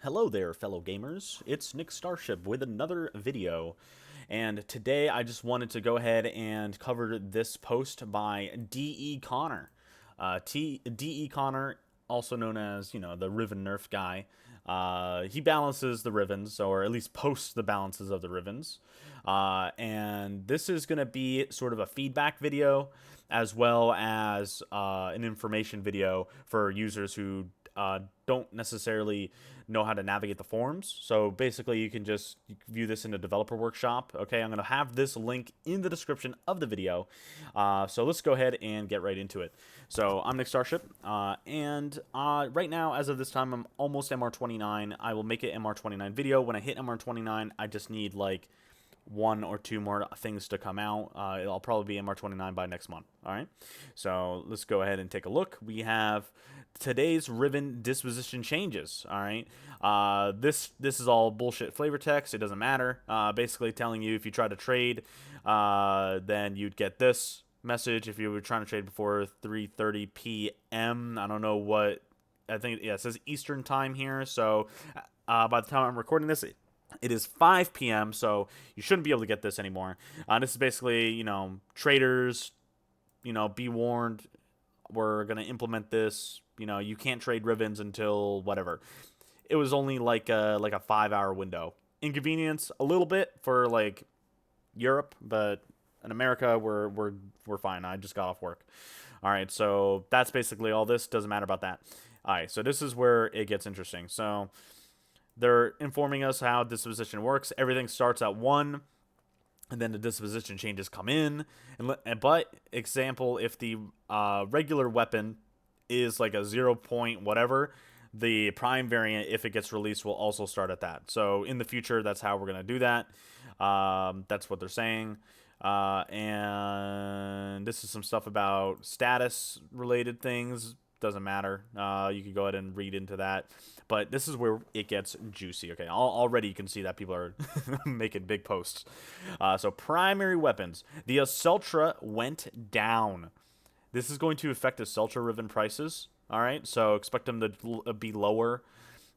Hello there, fellow gamers. It's Nick Starship with another video. And today I just wanted to go ahead and cover this post by D.E. Connor. D.E. Connor, also known as, the Riven Nerf guy. He balances the Rivens, or at least posts the balances of the Rivens. And this is going to be sort of a feedback video, as well as an information video for users who don't necessarily know how to navigate the forums. So basically, you can just view this in a developer workshop. Okay, I'm going to have this link in the description of the video. So let's go ahead and get right into it. So I'm Nick Starship, and right now, as of this time, I'm almost MR29. I will make it MR29 video. When I hit MR29, I just need like one or two more things to come out. It'll probably be MR29 by next month. All right, so let's go ahead and take a look. We have today's Riven Disposition Changes. All right, this is all bullshit flavor text. It doesn't matter. Basically telling you if you try to trade, then you'd get this message. If you were trying to trade before 3:30 p.m., I don't know what. I think it says Eastern time here. So by the time I'm recording this, it is 5 p.m., so you shouldn't be able to get this anymore. This is basically, traders, be warned. We're going to implement this. You can't trade Rivens until whatever. It was only like a 5-hour window. Inconvenience a little bit for like Europe, but in America we're fine. I just got off work. All right, so that's basically all this. Doesn't matter about that. All right, so this is where it gets interesting. So they're informing us how disposition works. Everything starts at 1, and then the disposition changes come in. But, example, if the regular weapon is like a 0 point whatever, the prime variant, if it gets released, will also start at that. So in the future, that's how we're going to do that. That's what they're saying. And this is some stuff about status related things. Doesn't matter. You can go ahead and read into that. But this is where it gets juicy. Okay, already you can see that people are making big posts. So primary weapons. The Aceltra went down. This is going to affect Aceltra Riven prices. All right, so expect them to be lower.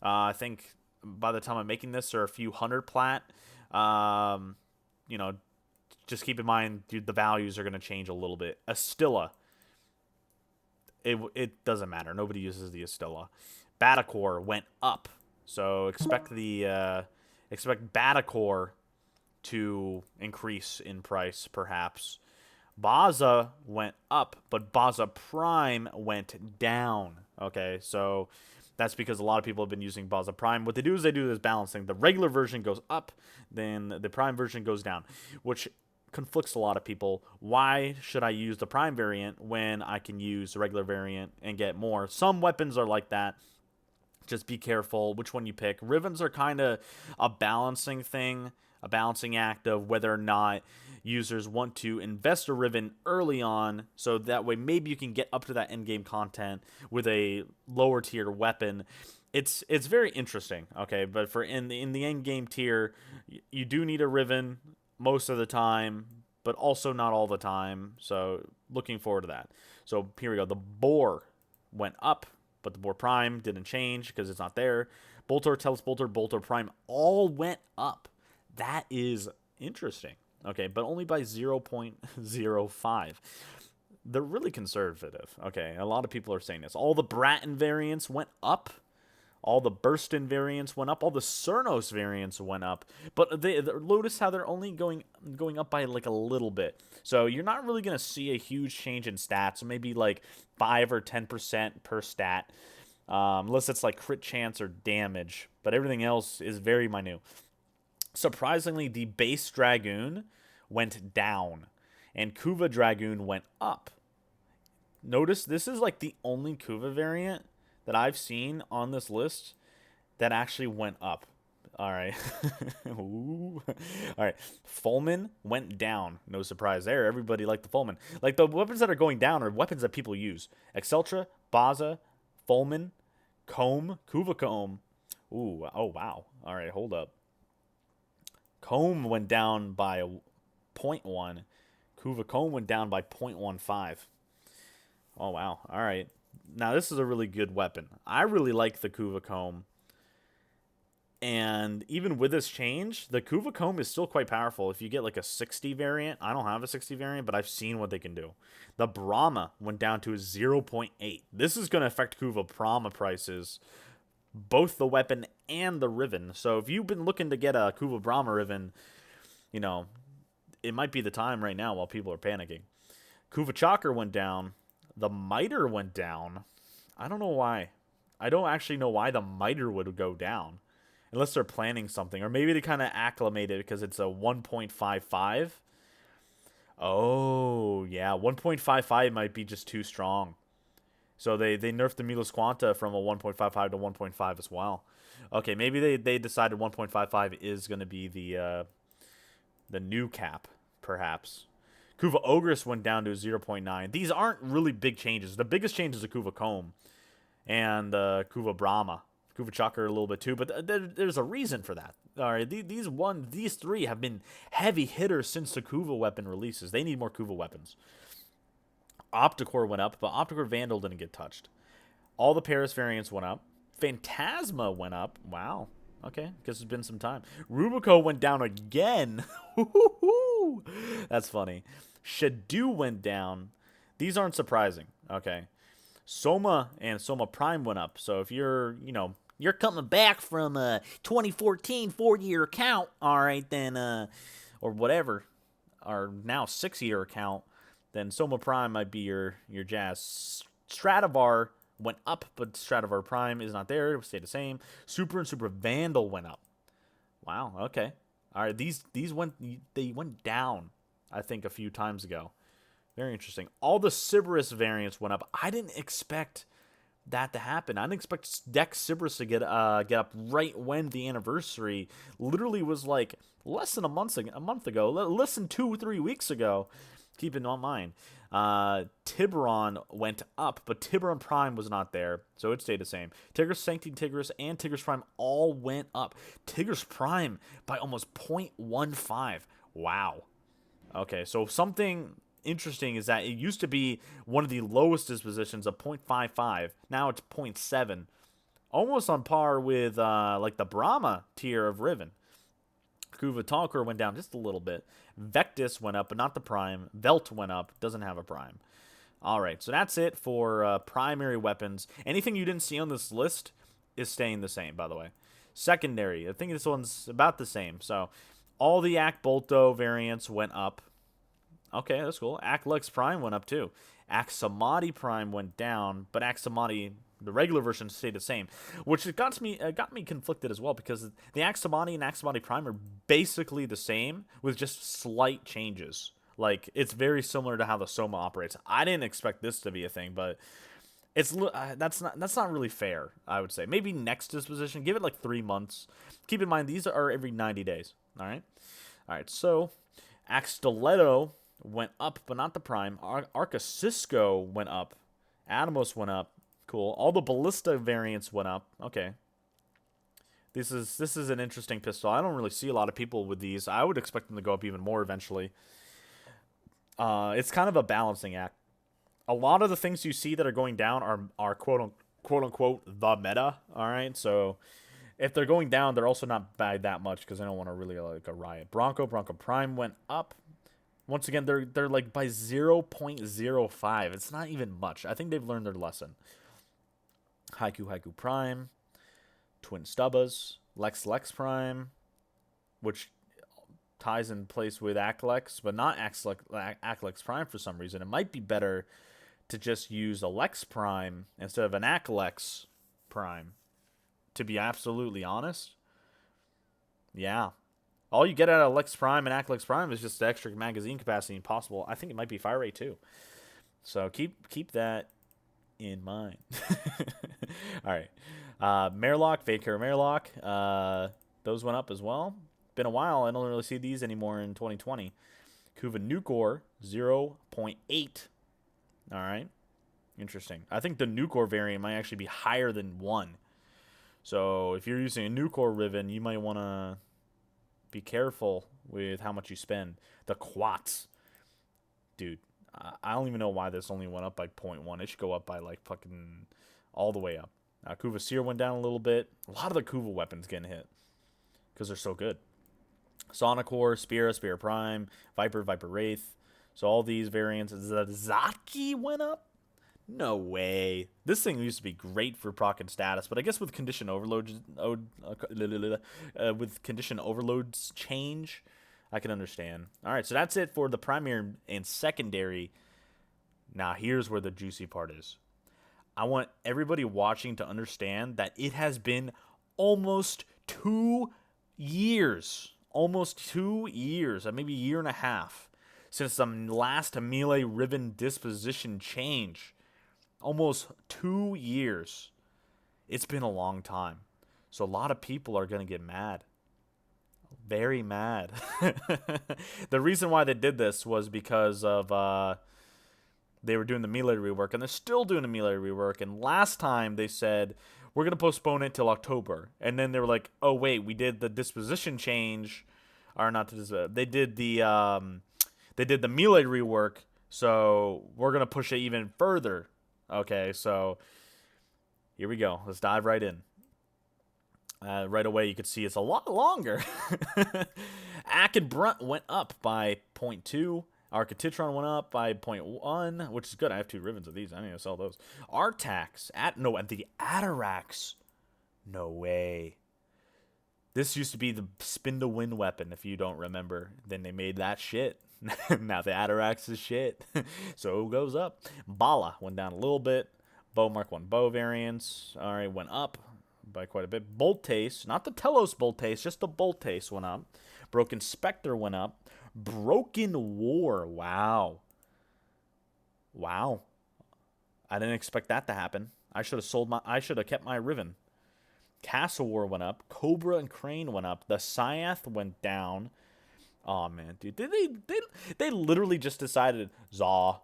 I think by the time I'm making this, they're a few hundred plat. Just keep in mind, dude, the values are going to change a little bit. Astilla. It doesn't matter. Nobody uses the Astilla. Batacore went up, so expect Batacore to increase in price, perhaps. Baza went up, but Baza Prime went down. Okay, so that's because a lot of people have been using Baza Prime. What they do is this balancing. The regular version goes up, then the Prime version goes down, which conflicts a lot of people. Why should I use the Prime variant when I can use the regular variant and get more? Some weapons are like that. Just be careful which one you pick. Rivens are kind of a balancing thing, a balancing act of whether or not users want to invest a Riven early on, so that way maybe you can get up to that end game content with a lower tier weapon. It's very interesting, okay? But for in the end game tier, you do need a Riven most of the time, but also not all the time. So looking forward to that. So here we go. The Boar went up, but the Boar Prime didn't change because it's not there. Bolter, Tellus Bolter, Bolter Prime all went up. That is interesting. Okay, but only by 0.05. They're really conservative. Okay, a lot of people are saying this. All the Bratton variants went up. All the Burston variants went up. All the Cernos variants went up. But notice how they're only going up by like a little bit. So you're not really going to see a huge change in stats. Maybe like 5 or 10% per stat. Unless it's like crit chance or damage. But everything else is very minute. Surprisingly, the base Dragoon went down. And Kuva Dragoon went up. Notice this is like the only Kuva variant that I've seen on this list that actually went up. All right. All right. Fulman went down. No surprise there. Everybody liked the Fulman. Like the weapons that are going down are weapons that people use. Exceltra, Baza, Fulman, Comb, Kuva Comb. Ooh. Oh, wow. All right. Hold up. Comb went down by 0.1. Kuva Comb went down by 0.15. Oh, wow. All right. Now, this is a really good weapon. I really like the Kuva Comb. And even with this change, the Kuva Comb is still quite powerful. If you get like a 60 variant, I don't have a 60 variant, but I've seen what they can do. The Brahma went down to 0.8. This is going to affect Kuva Brahma prices, both the weapon and the Riven. So if you've been looking to get a Kuva Brahma Riven, you know, it might be the time right now while people are panicking. Kuva Chakra went down. The Miter went down. I don't know why. I don't actually know why the Miter would go down. Unless they're planning something. Or maybe they kind of acclimated because it's a 1.55. Oh, yeah. 1.55 might be just too strong. So they nerfed the Milos Quanta from a 1.55 to 1.5 as well. Okay, maybe they decided 1.55 is going to be the new cap, perhaps. Kuva Ogress went down to 0.9. These aren't really big changes. The biggest change is the Kuva Comb and Kuva Brahma. Kuva Chakra a little bit too, but there's a reason for that. All right, these three have been heavy hitters since the Kuva weapon releases. They need more Kuva weapons. Opticore went up, but Opticore Vandal didn't get touched. All the Paris variants went up. Phantasma went up. Wow. Okay, guess it's been some time. Rubico went down again. That's funny. Shadu went down. These aren't surprising. Okay. Soma and Soma Prime went up. So if you're, you're coming back from a 2014 4-year account, all right, then, or whatever, or now 6-year account, then Soma Prime might be your jazz. Stradivar went up, but Stradivar Prime is not there. It will stay the same. Super and Super Vandal went up. Wow, okay. All right, these went down, I think, a few times ago. Very interesting. All the Sybaris variants went up. I didn't expect that to happen. I didn't expect Dex Sybaris to get up right when the anniversary literally was like less than a month ago, less than 2-3 weeks ago. Keep it in mind. Tiburon went up, but Tiburon Prime was not there, so it stayed the same. Tigris, Sanctity Tigris, and Tigris Prime all went up. Tigris Prime by almost 0.15. Wow. Okay, so something interesting is that it used to be one of the lowest dispositions of 0.55. Now it's 0.7. Almost on par with like the Brahma tier of Riven. Kuva Talker went down just a little bit. Vectis went up, but not the Prime. Velt went up. Doesn't have a Prime. Alright, so that's it for primary weapons. Anything you didn't see on this list is staying the same, by the way. Secondary, I think this one's about the same. So, all the Akbolto variants went up. Okay, that's cool. Aklex Prime went up too. Axamati Prime went down, but Axamati, the regular version, stayed the same, which got me conflicted as well, because the Axamati and Axamati Prime are basically the same with just slight changes. Like, it's very similar to how the Soma operates. I didn't expect this to be a thing, but it's that's not really fair, I would say. Maybe next disposition, give it like 3 months. Keep in mind these are every 90 days. All right. So Axtiletto went up, but not the Prime. Arca Cisco went up. Atomos went up. Cool. All the Ballista variants went up. Okay. This is an interesting pistol. I don't really see a lot of people with these. I would expect them to go up even more eventually. It's kind of a balancing act. A lot of the things you see that are going down are quote unquote the meta. All right. So if they're going down, they're also not by that much, because I don't want to really like a riot. Bronco Prime went up. Once again, they're like by 0.05. It's not even much. I think they've learned their lesson. Haiku Prime, Twin Stubbas, Lex Prime, which ties in place with Aklex, but not Aklex Prime for some reason. It might be better to just use a Lex Prime instead of an Aklex Prime, to be absolutely honest. Yeah. All you get out of Lex Prime and Aklex Prime is just the extra magazine capacity and possible. I think it might be fire rate too. So keep that in mind. All right. Merlock, Vaker Merlock. Those went up as well. Been a while. I don't really see these anymore in 2020. Kuva Nukor, 0.8. All right. Interesting. I think the Nukor variant might actually be higher than 1. So if you're using a Nukor Riven, you might want to be careful with how much you spend. The Quats. Dude, I don't even know why this only went up by 0.1. It should go up by like fucking all the way up. Kuva Seer went down a little bit. A lot of the Kuva weapons getting hit. because they're so good. Sonicore, Spear Prime, Viper Wraith. So all these variants. Zaki went up? No way. This thing used to be great for proc and status, but I guess with condition overloads change, I can understand. All right, so that's it for the primary and secondary. Now here's where the juicy part is. I want everybody watching to understand that it has been almost 2 years, maybe a year and a half, since the last Melee Riven Disposition change. Almost 2 years. It's been a long time. So a lot of people are going to get mad. Very mad. The reason why they did this was because of they were doing the Melee rework, and they're still doing the Melee rework. And last time they said, we're going to postpone it till October. And then they were like, oh, wait, we did the disposition change. Or not, they did the Melee rework, so we're going to push it even further. Okay, so here we go. Let's dive right in. Right away, you can see it's a lot longer. Ack and Brunt went up by 0.2. Archititron went up by 0.1, which is good. I have 2 Rivens of these. I need to sell those. Artax. And the Atarax. No way. This used to be the spin to win weapon, if you don't remember. Then they made that shit. Now the Atarax is shit. So it goes up. Bala went down a little bit. Bow Mark 1 bow variants. Alright, went up by quite a bit. Boltace, not the Telos Boltace, just the Boltace went up. Broken Spectre went up. Broken War. Wow. Wow. I didn't expect that to happen. I should have kept my Riven. Castle War went up. Cobra and Crane went up. The Syath went down. Oh man, dude. They literally just decided Zaw.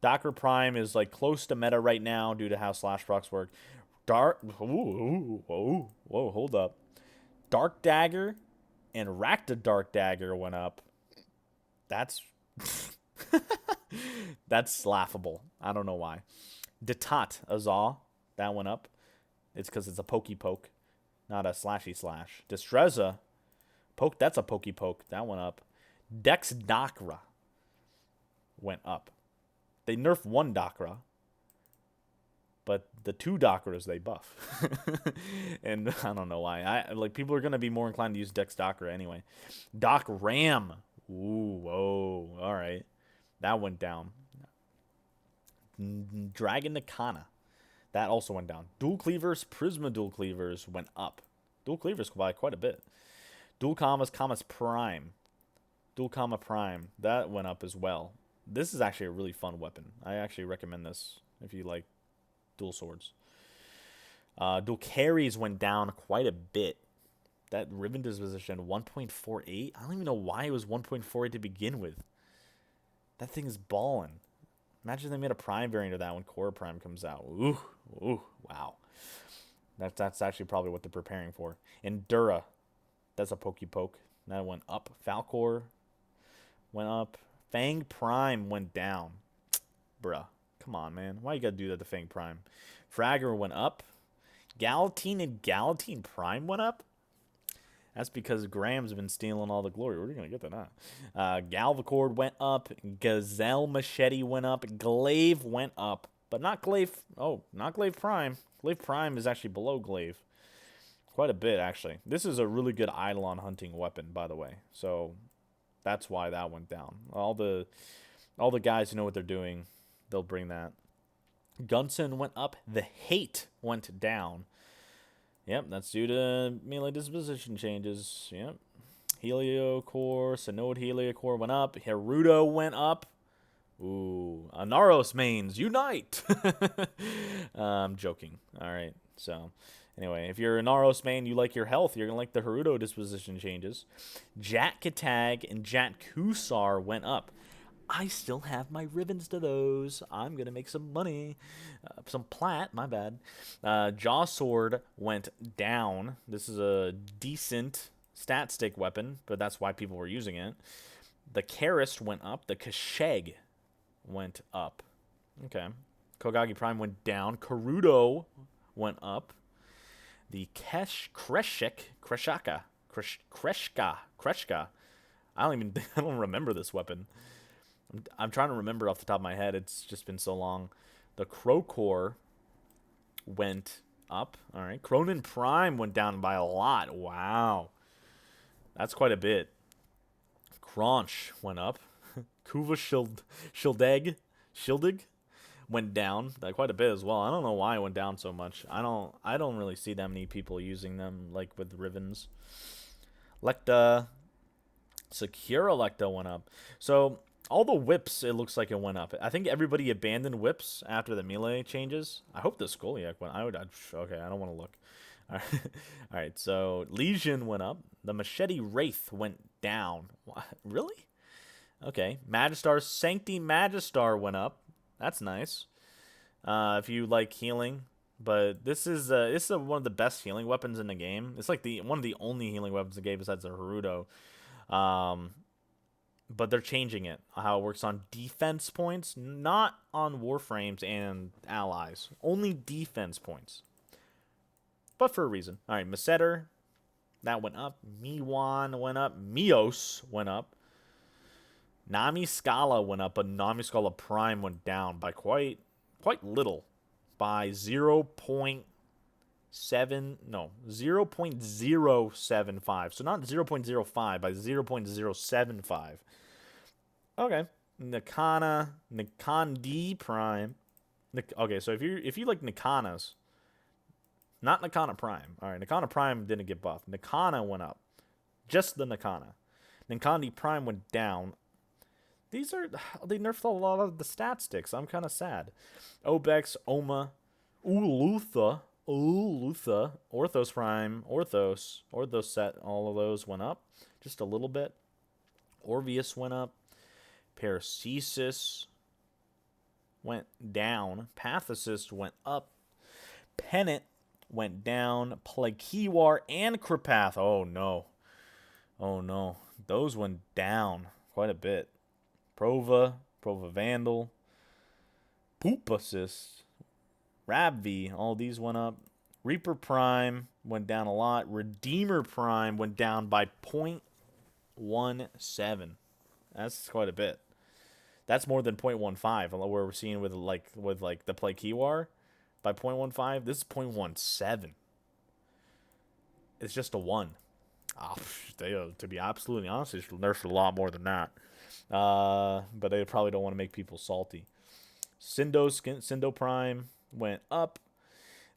Docker Prime is like close to meta right now due to how slash procs work. Whoa, hold up. Dark Dagger and Rakta Dark Dagger went up. That's that's laughable. I don't know why. Detat Azal, that went up. It's because it's a pokey poke, not a slashy slash. Distreza, poke, that's a pokey poke. That went up. Dex Dakra went up. They nerfed 1 Dakra, but the 2 Dakras they buff. And I don't know why. People are gonna be more inclined to use Dex Dakra anyway. Doc Ram. Ooh, whoa. Alright. That went down. Dragon Nakana. That also went down. Dual Cleavers, Prisma Dual Cleavers went up. Dual Cleavers by quite a bit. Dual Commas Prime. Dual Comma Prime. That went up as well. This is actually a really fun weapon. I actually recommend this if you like dual swords. Dual Carries went down quite a bit. That Riven Disposition, 1.48. I don't even know why it was 1.48 to begin with. That thing is ballin'. Imagine they made a Prime variant of that when Core Prime comes out. Ooh, wow. That's actually probably what they're preparing for. Endura, that's a pokey poke. That went up. Falcor went up. Fang Prime went down. Bruh, come on, man. Why you gotta do that to Fang Prime? Fragger went up. Galatine and Galatine Prime went up. That's because Graham's been stealing all the glory. Where are you going to get that at? Galvacord went up. Gazelle Machete went up. Glaive went up. But not Glaive. Oh, not Glaive Prime. Glaive Prime is actually below Glaive. Quite a bit, actually. This is a really good Eidolon hunting weapon, by the way. So that's why that went down. All the guys who know what they're doing, they'll bring that. Gunson went up. The Hate went down. Yep, that's due to Melee Disposition Changes. Yep. Heliocore, Synod Heliocore went up. Gerudo went up. Ooh, Anaros mains, unite! I'm joking. Alright, so anyway, if you're an Anaros main, you like your health, you're going to like the Gerudo Disposition Changes. Jat Katag and Jat Kusar went up. I still have my Rivens to those. I'm going to make some money. Some plat, my bad. Jaw Sword went down. This is a decent stat stick weapon, but that's why people were using it. The Karist went up. The Kasheg went up. Okay. Kogagi Prime went down. Karudo went up. The Kreshka. I don't remember this weapon. I'm trying to remember off the top of my head. It's just been so long. The Crowcore went up. All right. Cronin Prime went down by a lot. Wow. That's quite a bit. Kronch went up. Kuva Shildig went down by quite a bit as well. I don't know why it went down so much. I don't really see that many people using them like with Rivens. Lecta Secure Electa went up. So all the whips, it looks like it went up. I think everybody abandoned whips after the melee changes. I hope the Skoliak went. Okay, I don't want to look. All right. All right, so Legion went up. The Machete Wraith went down. What? Really? Okay. Magistar Sancti Magistar went up. That's nice. If you like healing, but this is one of the best healing weapons in the game. It's like one of the only healing weapons in the game besides the Haruto. But they're changing it, how it works on defense points, not on Warframes and allies. Only defense points. But for a reason. All right, Masetter, that went up. Miwan went up. Mios went up. Nami Scala went up, but Nami Scala Prime went down by quite little. By 0.75. So not 0.05, by 0.075. Okay. Nikandi Prime. Okay, so if you like Nikanas, not Nikana Prime. All right, Nikana Prime didn't get buffed. Nikana went up. Just the Nikana. Nikandi Prime went down. They nerfed a lot of the stat sticks. I'm kind of sad. Obex, Oma, Ulutha, Orthos Prime, Orthos set, all of those went up just a little bit. Orvius went up. Paracesis went down. Pathicist went up. Pennant went down. Plaguewar and Kripath. Oh no. Those went down quite a bit. Prova Vandal, Poop Assist, Rabvi, all these went up. Reaper Prime went down a lot. Redeemer Prime went down by 0.17. That's quite a bit. That's more than 0.15. Where we're seeing with the Plague Kiwar by 0.15. This is 0.17. It's just a 1. To be absolutely honest, they should nerf a lot more than that. But they probably don't want to make people salty. Sindo Prime went up.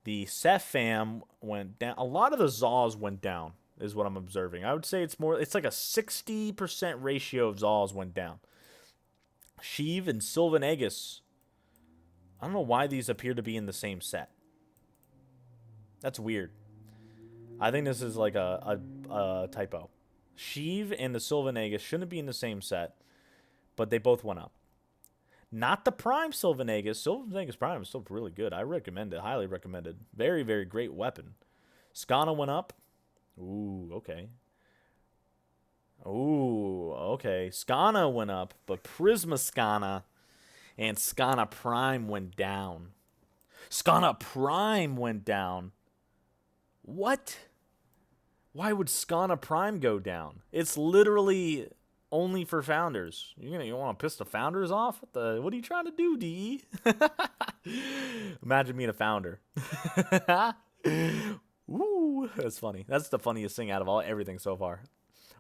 The Cepham went down. A lot of the Zaws went down, is what I'm observing. I would say it's like a 60% ratio of Zaws went down. Sheev and Sylvan Aegis. I don't know why these appear to be in the same set. That's weird. I think this is like a typo. Sheev and the Sylvan Aegis shouldn't be in the same set, but they both went up. Not the Prime Sylvan Aegis. Sylvan Aegis Prime is still really good. I recommend it. Highly recommended. Very, very great weapon. Skana went up. Ooh, okay. Skana went up, but Prisma Skana and Skana Prime went down. Skana Prime went down. What? Why would Skana Prime go down? It's literally only for founders. You want to piss the founders off? What are you trying to do, DE? Imagine being a founder. Woo, that's funny. That's the funniest thing out of everything so far.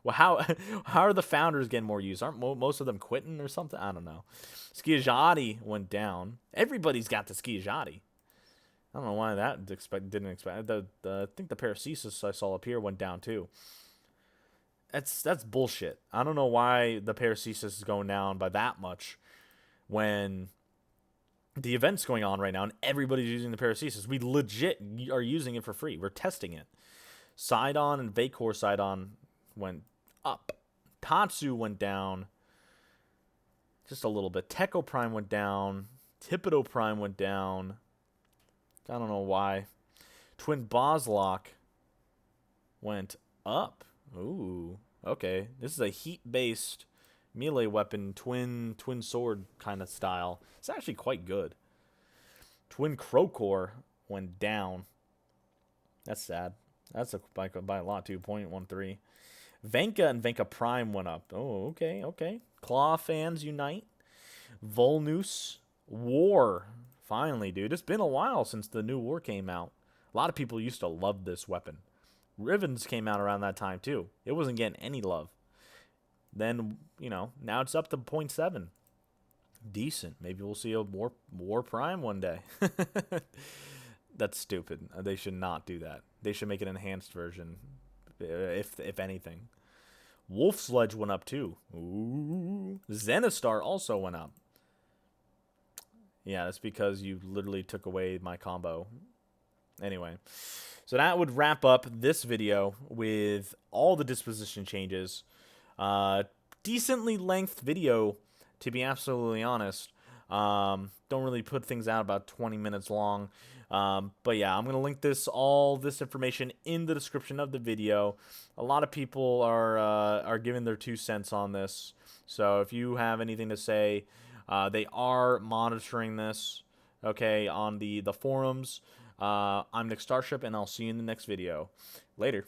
Well, how are the founders getting more use? Aren't most of them quitting or something? I don't know. Skiajati went down. Everybody's got the Skiajati. I don't know why that didn't expect. I think the Paracesis I saw up here went down too. That's bullshit. I don't know why the Paracesis is going down by that much when the event's going on right now and everybody's using the Paracesis. We legit are using it for free. We're testing it. Sidon and Vacor Sidon went up. Tatsu went down just a little bit. Tekko Prime went down. Thibodeau Prime went down. I don't know why. Twin Boslock went up. Ooh, okay. This is a heat-based melee weapon, twin sword kind of style. It's actually quite good. Twin Crowcore went down. That's sad. That's by a lot too. 0.13. Venka and Venka Prime went up. Oh, okay, okay. Claw fans unite. Volnus War. Finally, dude. It's been a while since the new war came out. A lot of people used to love this weapon. Rivens came out around that time too. It wasn't getting any love. Then, you know, now it's up to 0.7. Decent. Maybe we'll see a War Prime one day. That's stupid. They should not do that. They should make an enhanced version, if anything. Wolf Sledge went up too. Ooh. Zenistar also went up. Yeah, that's because you literally took away my combo. Anyway, so that would wrap up this video with all the disposition changes. Decently length video, to be absolutely honest. Don't really put things out about 20 minutes long. But yeah, I'm going to link all this information in the description of the video. A lot of people are giving their 2 cents on this. So if you have anything to say, they are monitoring this, okay, on the forums. I'm Nick Starship, and I'll see you in the next video. Later.